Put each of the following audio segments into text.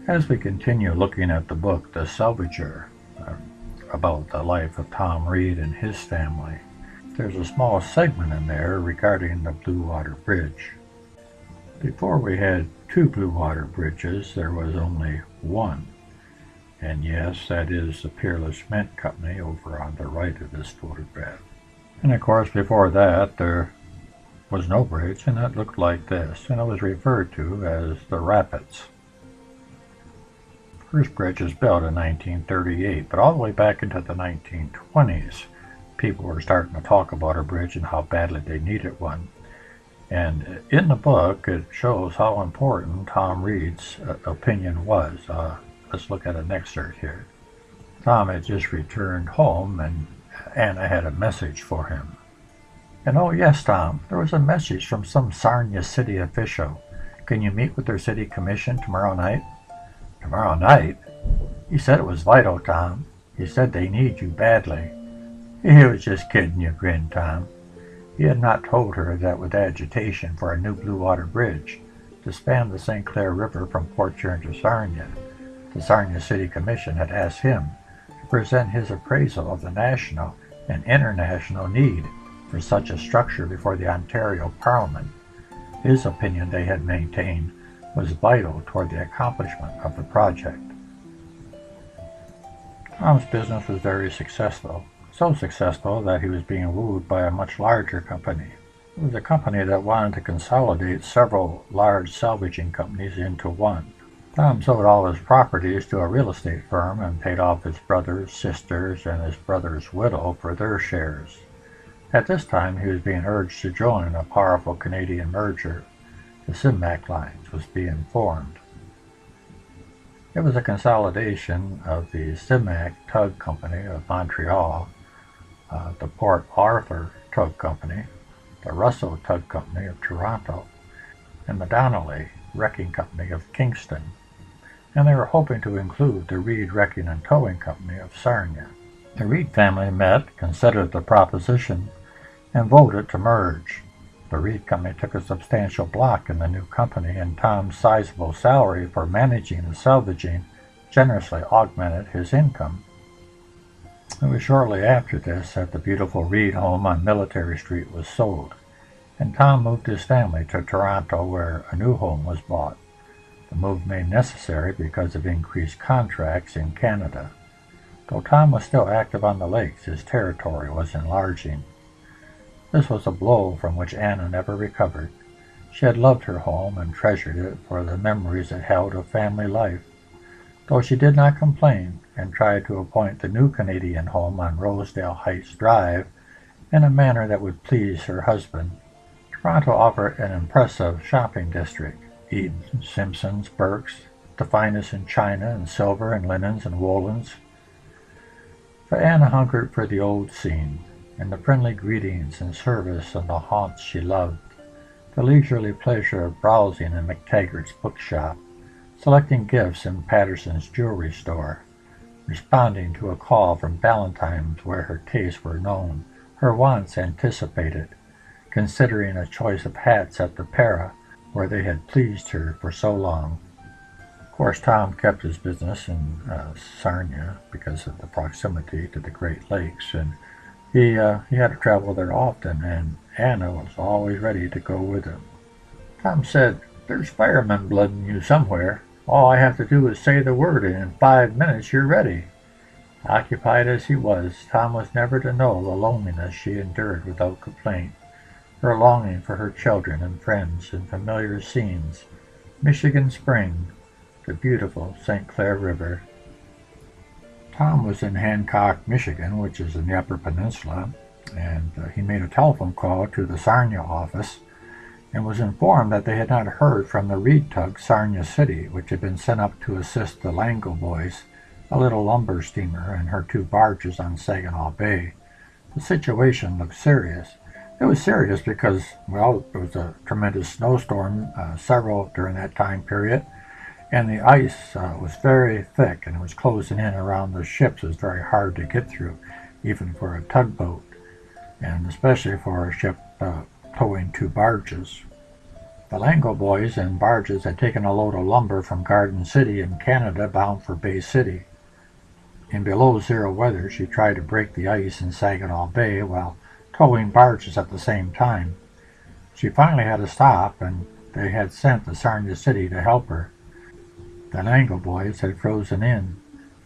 As we continue looking at the book, The Salvager, about the life of Tom Reed and his family, there's a small segment in there regarding the Blue Water Bridge. Before we had two Blue Water Bridges, there was only one. And yes, that is the Peerless Mint Company over on the right of this photograph. And of course, before that, there was no bridge, and it looked like this, and it was referred to as the Rapids. First bridge was built in 1938, but all the way back into the 1920s, people were starting to talk about a bridge and how badly they needed one. And in the book, it shows how important Tom Reed's opinion was. Let's look at an excerpt here. Tom had just returned home, and Anna had a message for him. And oh yes, Tom, there was a message from some Sarnia city official. Can you meet with their city commission tomorrow night? Tomorrow night? He said it was vital, Tom. He said they need you badly. He was just kidding you, grinned Tom. He had not told her that with agitation for a new Blue Water Bridge to span the St. Clair River from Port Huron to Sarnia, the Sarnia City Commission had asked him to present his appraisal of the national and international need for such a structure before the Ontario Parliament. His opinion, they had maintained, was vital toward the accomplishment of the project. Tom's business was very successful, so successful that he was being wooed by a much larger company. It was a company that wanted to consolidate several large salvaging companies into one. Tom sold all his properties to a real estate firm and paid off his brothers, sisters, and his brother's widow for their shares. At this time, he was being urged to join a powerful Canadian merger. The Simac lines was being formed. It was a consolidation of the Simac Tug Company of Montreal, the Port Arthur Tug Company, the Russell Tug Company of Toronto, and the Donnelly Wrecking Company of Kingston, and they were hoping to include the Reed Wrecking and Towing Company of Sarnia. The Reed family met, considered the proposition, and voted to merge. The Reed Company took a substantial block in the new company, and Tom's sizable salary for managing and salvaging generously augmented his income. It was shortly after this that the beautiful Reed home on Military Street was sold, and Tom moved his family to Toronto, where a new home was bought. The move made necessary because of increased contracts in Canada. Though Tom was still active on the lakes, his territory was enlarging. This was a blow from which Anna never recovered. She had loved her home and treasured it for the memories it held of family life. Though she did not complain and tried to appoint the new Canadian home on Rosedale Heights Drive in a manner that would please her husband, Toronto offered an impressive shopping district. Eden, Simpsons, Burke's, the finest in china and silver and linens and woolens. But Anna hungered for the old scene, and the friendly greetings and service of the haunts she loved, the leisurely pleasure of browsing in McTaggart's bookshop, selecting gifts in Patterson's jewelry store, responding to a call from Ballantyne's where her tastes were known, her wants anticipated, considering a choice of hats at the Para, where they had pleased her for so long. Of course, Tom kept his business in Sarnia because of the proximity to the Great Lakes, and he had to travel there often, and Anna was always ready to go with him. Tom said, "There's fireman blood in you somewhere. All I have to do is say the word, and in 5 minutes you're ready." Occupied as he was, Tom was never to know the loneliness she endured without complaint, her longing for her children and friends and familiar scenes, Michigan Spring, the beautiful St. Clair River. Tom was in Hancock, Michigan, which is in the Upper Peninsula, and he made a telephone call to the Sarnia office and was informed that they had not heard from the Reed tug Sarnia City, which had been sent up to assist the Lango boys, a little lumber steamer, and her 2 barges on Saginaw Bay. The situation looked serious. It was serious because, well, there was a tremendous snowstorm, several during that time period, and the ice was very thick, and it was closing in around the ships. It was very hard to get through, even for a tugboat, and especially for a ship towing 2 barges. The Lango boys and barges had taken a load of lumber from Garden City in Canada bound for Bay City. In below-zero weather, she tried to break the ice in Saginaw Bay while towing barges at the same time. She finally had to stop, and they had sent the Sarnia City to help her. The Lango boys had frozen in.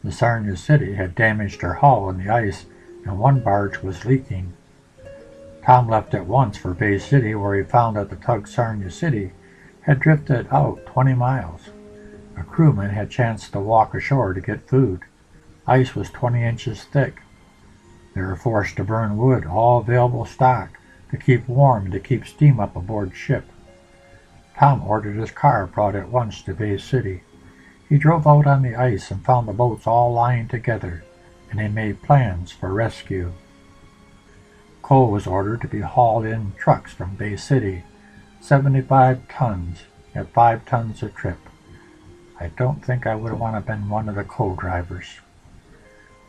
The Sarnia City had damaged her hull in the ice, and one barge was leaking. Tom left at once for Bay City, where he found that the tug Sarnia City had drifted out 20 miles. A crewman had chanced to walk ashore to get food. Ice was 20 inches thick. They were forced to burn wood, all available stock, to keep warm and to keep steam up aboard ship. Tom ordered his car brought at once to Bay City. He drove out on the ice and found the boats all lying together, and they made plans for rescue. Coal was ordered to be hauled in trucks from Bay City, 75 tons at 5 tons a trip. I don't think I would want to have been one of the coal drivers.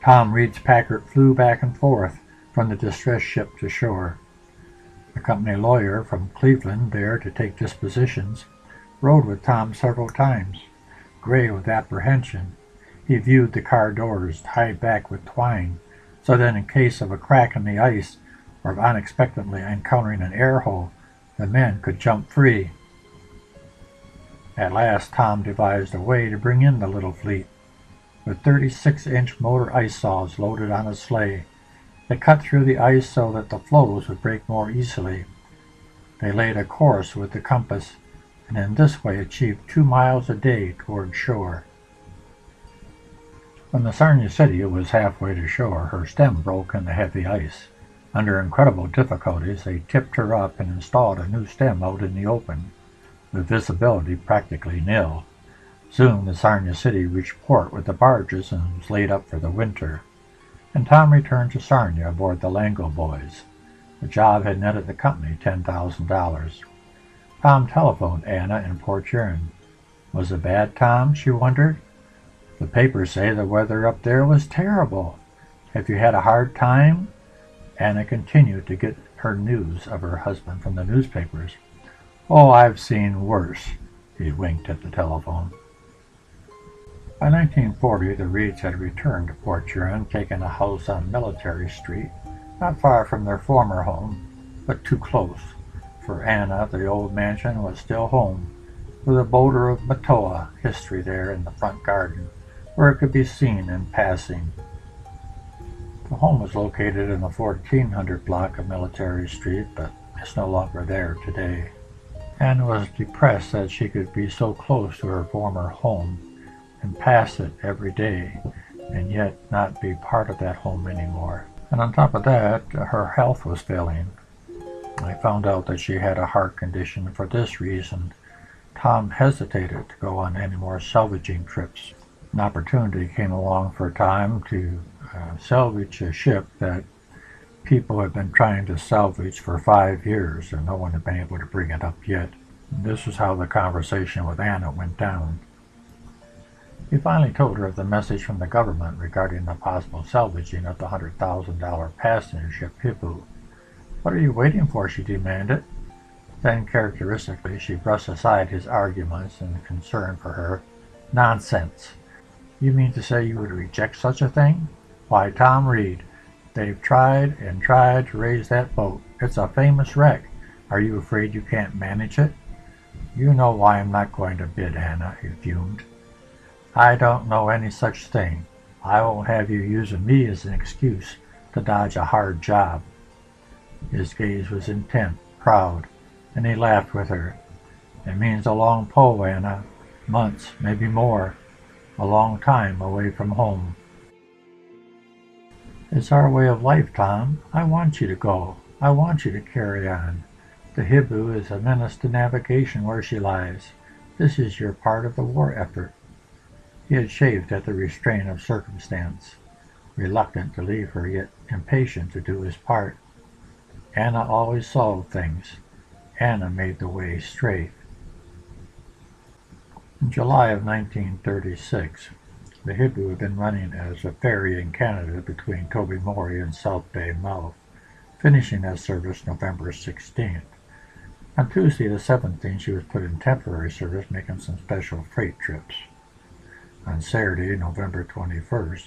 Tom Reed's Packard flew back and forth from the distressed ship to shore. The company lawyer from Cleveland, there to take dispositions, rode with Tom several times. Gray with apprehension, he viewed the car doors tied back with twine, so that in case of a crack in the ice or of unexpectedly encountering an air hole, the men could jump free. At last Tom devised a way to bring in the little fleet. With 36-inch motor ice saws loaded on a sleigh, they cut through the ice so that the floes would break more easily. They laid a course with the compass, and in this way achieved 2 miles a day toward shore. When the Sarnia City was halfway to shore, her stem broke in the heavy ice. Under incredible difficulties, they tipped her up and installed a new stem out in the open, with visibility practically nil. Soon the Sarnia City reached port with the barges and was laid up for the winter, and Tom returned to Sarnia aboard the Lango boys. The job had netted the company $10,000. Tom telephoned Anna in Port Huron. Was it bad, Tom? She wondered. The papers say the weather up there was terrible. Have you had a hard time? Anna continued to get her news of her husband from the newspapers. Oh, I've seen worse. He winked at the telephone. By 1940, the Reeds had returned to Port Huron, taking a house on Military Street, not far from their former home, but too close. For Anna, the old mansion was still home, with a boulder of Matoa history there in the front garden, where it could be seen in passing. The home was located in the 1400 block of Military Street, but it's no longer there today. Anna was depressed that she could be so close to her former home and pass it every day, and yet not be part of that home anymore. And on top of that, her health was failing. I found out that she had a heart condition. For this reason, Tom hesitated to go on any more salvaging trips. An opportunity came along for Tom to salvage a ship that people had been trying to salvage for 5 years, and no one had been able to bring it up yet. And this is how the conversation with Anna went down. He finally told her of the message from the government regarding the possible salvaging of the $100,000 passenger ship Hibu. What are you waiting for? She demanded. Then, characteristically, she brushed aside his arguments and concern for her. Nonsense. You mean to say you would reject such a thing? Why, Tom Reed, they've tried and tried to raise that boat. It's a famous wreck. Are you afraid you can't manage it? You know why I'm not going to bid, Anna, he fumed. I don't know any such thing. I won't have you using me as an excuse to dodge a hard job. His gaze was intent, proud, and he laughed with her. It means a long pull, Anna. Months, maybe more. A long time away from home. It's our way of life, Tom. I want you to go. I want you to carry on. The Hibu is a menace to navigation where she lies. This is your part of the war effort. He had chafed at the restraint of circumstance, reluctant to leave her, yet impatient to do his part. Anna always solved things. Anna made the way straight. In July of 1936, the Hibu had been running as a ferry in Canada between Tobermory and South Bay mouth, finishing that service November 16th. On Tuesday the 17th, she was put in temporary service, making some special freight trips. On Saturday, November 21st,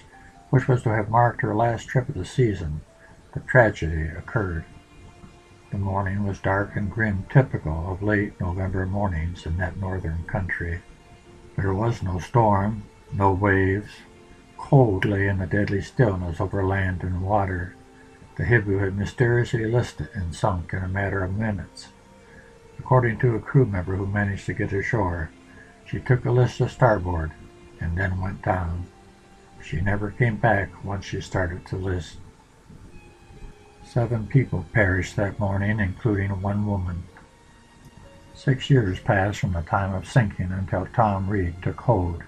which was to have marked her last trip of the season, the tragedy occurred. The morning was dark and grim, typical of late November mornings in that northern country. There was no storm, no waves. Cold lay in the deadly stillness over land and water. The Hibu had mysteriously listed and sunk in a matter of minutes. According to a crew member who managed to get ashore, she took a list to starboard and then went down. She never came back once she started to list. 7 people perished that morning, including 1 woman. 6 years passed from the time of sinking until Tom Reed took hold,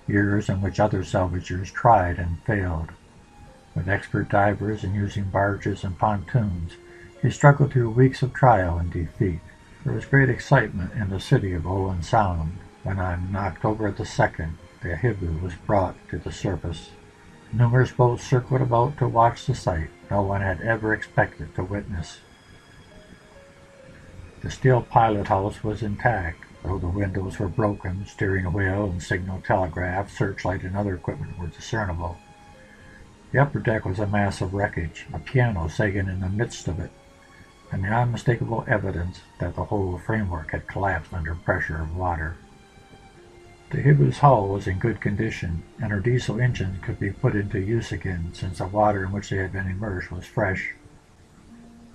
years in which other salvagers tried and failed. With expert divers and using barges and pontoons, he struggled through weeks of trial and defeat. There was great excitement in the city of Owen Sound when on October the 2nd the Hibu was brought to the surface. Numerous boats circled about to watch the sight no one had ever expected to witness. The steel pilot house was intact, though the windows were broken. Steering wheel and signal telegraph, searchlight, and other equipment were discernible. The upper deck was a mass of wreckage, a piano sagging in the midst of it, and the unmistakable evidence that the whole framework had collapsed under pressure of water. The Hibu's hull was in good condition, and her diesel engines could be put into use again, since the water in which they had been immersed was fresh.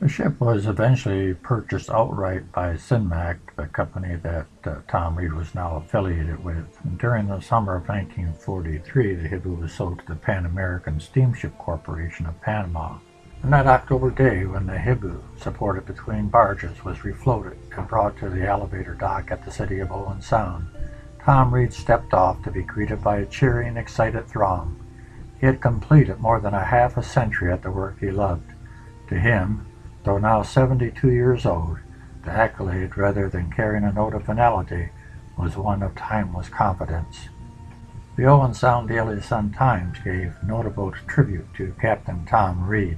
The ship was eventually purchased outright by Sinmac, the company that Tom Reed was now affiliated with. And during the summer of 1943, the Hibu was sold to the Pan American Steamship Corporation of Panama. On that October day, when the Hibu, supported between barges, was refloated and brought to the elevator dock at the city of Owen Sound, Tom Reed stepped off to be greeted by a cheering, excited throng. He had completed more than a half a century at the work he loved. To him, though now 72 years old, the accolade, rather than carrying a note of finality, was one of timeless confidence. The Owen Sound Daily Sun-Times gave notable tribute to Captain Tom Reed.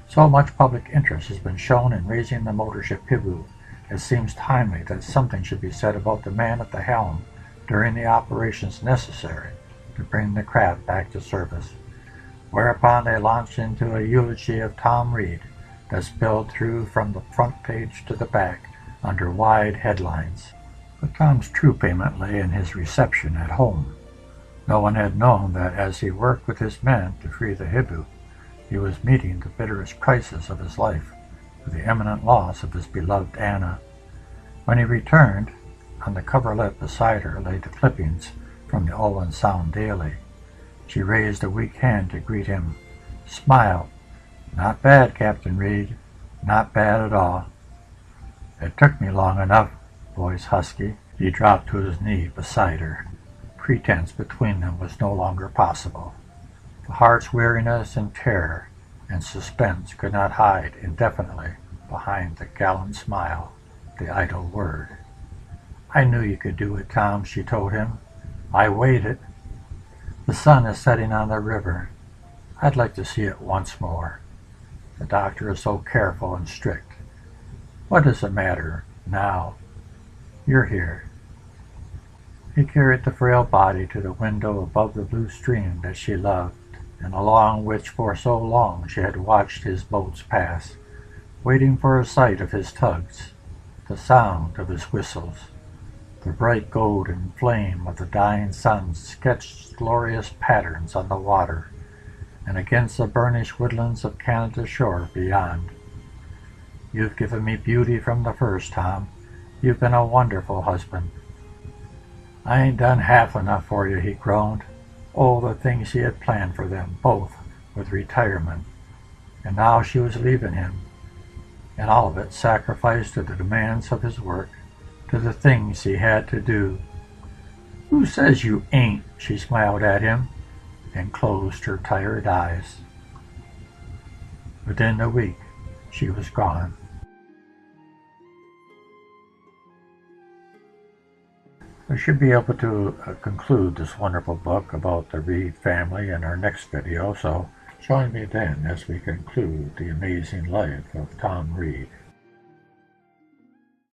So much public interest has been shown in raising the motorship Hibu, it seems timely that something should be said about the man at the helm during the operations necessary to bring the craft back to service. Whereupon they launched into a eulogy of Tom Reed that spilled through from the front page to the back under wide headlines. But Tom's true payment lay in his reception at home. No one had known that as he worked with his men to free the Hibu, he was meeting the bitterest crisis of his life with the imminent loss of his beloved Anna. When he returned, on the coverlet beside her lay the clippings from the Owen Sound Daily. She raised a weak hand to greet him, smiled. "Not bad, Captain Reed. Not bad at all." "It took me long enough," voice husky. He dropped to his knee beside her. Pretense between them was no longer possible. The heart's weariness and terror and suspense could not hide indefinitely behind the gallant smile, the idle word. "I knew you could do it, Tom," she told him. "I waited. The sun is setting on the river. I'd like to see it once more. The doctor is so careful and strict. What does it matter now? You're here." He carried the frail body to the window above the blue stream that she loved, and along which for so long she had watched his boats pass, waiting for a sight of his tugs, the sound of his whistles. The bright golden flame of the dying sun sketched glorious patterns on the water, and against the burnished woodlands of Canada's shore beyond. "You've given me beauty from the first, Tom. You've been a wonderful husband." "I ain't done half enough for you," he groaned. Oh, the things he had planned for them, both, with retirement. And now she was leaving him, and all of it sacrificed to the demands of his work, to the things he had to do. "Who says you ain't?" she smiled at him, and closed her tired eyes. Within a week, she was gone. I should be able to conclude this wonderful book about the Reed family in our next video, so join me then as we conclude the amazing life of Tom Reed.